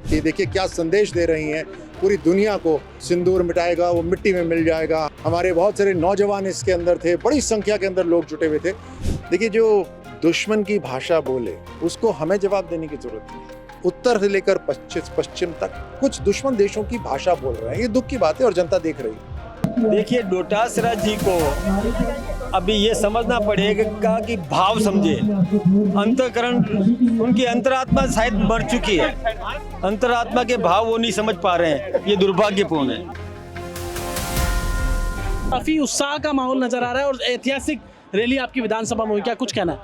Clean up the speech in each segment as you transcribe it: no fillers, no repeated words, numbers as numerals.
कि देखिए क्या संदेश दे रही हैं पूरी दुनिया को। सिंदूर मिटाएगा वो मिट्टी में मिल जाएगा। हमारे बहुत सारे नौजवान इसके अंदर थे, बड़ी संख्या के अंदर लोग जुटे हुए थे। देखिए जो दुश्मन की भाषा बोले उसको हमें जवाब देने की जरूरत नहीं। उत्तर से लेकर पश्चिम तक कुछ दुश्मन देशों की भाषा बोल रहे हैं, ये दुख की बात है और जनता देख रही है। देखिए डोटासरा जी को अभी ये समझना पड़ेगा कि भाव समझे, अंतःकरण, उनकी अंतरात्मा शायद मर चुकी है, अंतरात्मा के भाव वो नहीं समझ पा रहे हैं, ये दुर्भाग्यपूर्ण है। काफी उत्साह का माहौल नजर आ रहा है और ऐतिहासिक रैली आपकी विधानसभा में हुई, क्या कुछ कहना है?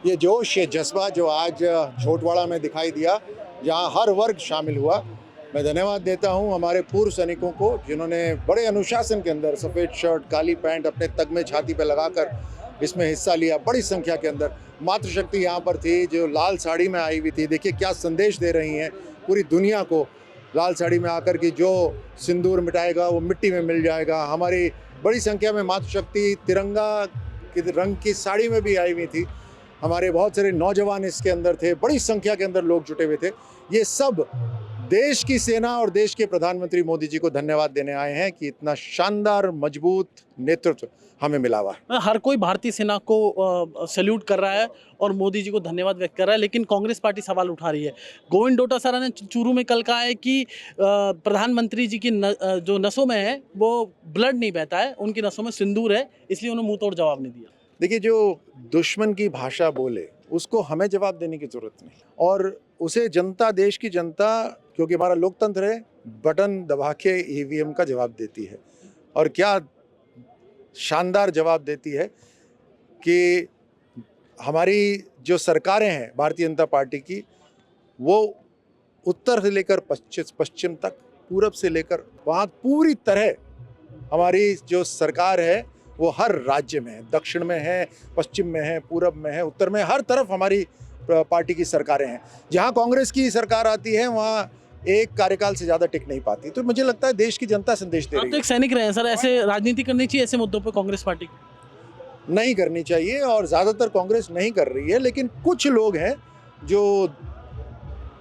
ये जोश, ये जज्बा जो आज छोटवाड़ा में दिखाई दिया, जहाँ हर वर्ग शामिल हुआ, मैं धन्यवाद देता हूं हमारे पूर्व सैनिकों को जिन्होंने बड़े अनुशासन के अंदर सफ़ेद शर्ट काली पैंट अपने तगमे छाती पे लगाकर इसमें हिस्सा लिया। बड़ी संख्या के अंदर मातृशक्ति यहाँ पर थी जो लाल साड़ी में आई हुई थी। देखिए क्या संदेश दे रही हैं पूरी दुनिया को, लाल साड़ी में आकर कि जो सिंदूर मिटाएगा वो मिट्टी में मिल जाएगा। हमारी बड़ी संख्या में मातृशक्ति तिरंगा के रंग की साड़ी में भी आई हुई थी। हमारे बहुत सारे नौजवान इसके अंदर थे, बड़ी संख्या के अंदर लोग जुटे हुए थे। ये सब देश की सेना और देश के प्रधानमंत्री मोदी जी को धन्यवाद देने आए हैं कि इतना शानदार मजबूत नेतृत्व हमें मिला हुआ है। हर कोई भारतीय सेना को सैल्यूट कर रहा है और मोदी जी को धन्यवाद व्यक्त कर रहा है, लेकिन कांग्रेस पार्टी सवाल उठा रही है। गोविंद डोटासरा ने चूरू में कल कहा है कि प्रधानमंत्री जी की जो नसों में है वो ब्लड नहीं बहता है, उनकी नसों में सिंदूर है, इसलिए उन्होंने मुंह तोड़ जवाब नहीं दिया। देखिए जो दुश्मन की भाषा बोले उसको हमें जवाब देने की जरूरत नहीं, और उसे जनता, देश की जनता, क्योंकि हमारा लोकतंत्र है, बटन दबा के ईवीएम का जवाब देती है। और क्या शानदार जवाब देती है कि हमारी जो सरकारें हैं भारतीय जनता पार्टी की, वो उत्तर से लेकर पश्चिम तक, पूरब से लेकर वहाँ पूरी तरह हमारी जो सरकार है वो हर राज्य में है, दक्षिण में है, पश्चिम में है, पूरब में है, उत्तर में, हर तरफ हमारी पार्टी की सरकारें हैं। जहाँ कांग्रेस की सरकार आती है वहाँ एक कार्यकाल से ज़्यादा टिक नहीं पाती। तो मुझे लगता है देश की जनता संदेश दे रही है। आप तो एक सैनिक रहे हैं सर, ऐसे राजनीति करनी चाहिए ऐसे मुद्दों पर कांग्रेस पार्टी को? नहीं करनी चाहिए और ज़्यादातर कांग्रेस नहीं कर रही है, लेकिन कुछ लोग हैं जो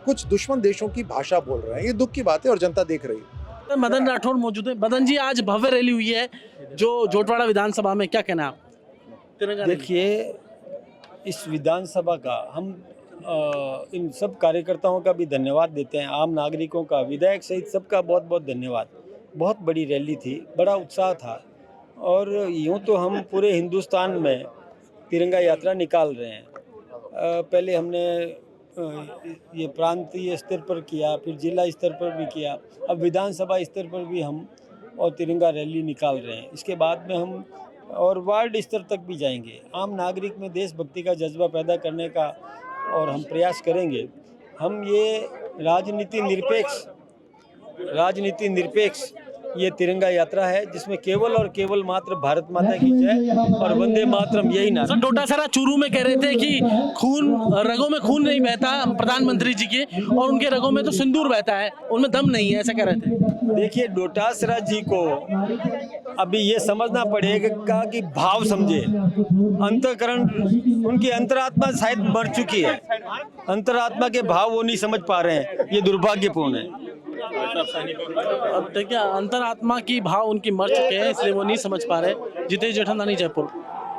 कुछ दुश्मन देशों की भाषा बोल रहे हैं, ये दुख की बात है और जनता देख रही है। मदन राठौड़ मौजूद है। मदन जी, आज भव्य रैली हुई है जो जोटवाड़ा विधानसभा में, क्या कहना है आप? देखिए इस विधानसभा का हम इन सब कार्यकर्ताओं का भी धन्यवाद देते हैं, आम नागरिकों का, विधायक सहित सबका बहुत बहुत धन्यवाद। बहुत बड़ी रैली थी, बड़ा उत्साह था, और यूँ तो हम पूरे हिंदुस्तान में तिरंगा यात्रा निकाल रहे हैं। पहले हमने ये प्रांतीय स्तर पर किया, फिर जिला स्तर पर भी किया, अब विधानसभा स्तर पर भी हम और तिरंगा रैली निकाल रहे हैं। इसके बाद में हम और वार्ड स्तर तक भी जाएंगे। आम नागरिक में देशभक्ति का जज्बा पैदा करने का और हम प्रयास करेंगे। हम ये राजनीति निरपेक्ष ये तिरंगा यात्रा है जिसमें केवल और केवल मात्र भारत माता की जय और वंदे मातरम, यही नारा। सर, डोटासरा चूरू में कह रहे थे कि रगों में खून नहीं बहता प्रधानमंत्री जी के, और उनके रगों में तो सिंदूर बहता है, उनमें दम नहीं है, ऐसा कह रहे थे। देखिए डोटासरा जी को अभी ये समझना पड़ेगा कि भाव समझे, अंतःकरण, उनकी अंतरात्मा शायद मर चुकी है, अंतरात्मा के भाव वो नहीं समझ पा रहे हैं, ये दुर्भाग्यपूर्ण है। अब देखिए, अंतरात्मा की भाव उनकी मर चुके हैं, इसलिए वो नहीं समझ पा रहे। जितेश जेठमलानी, जयपुर।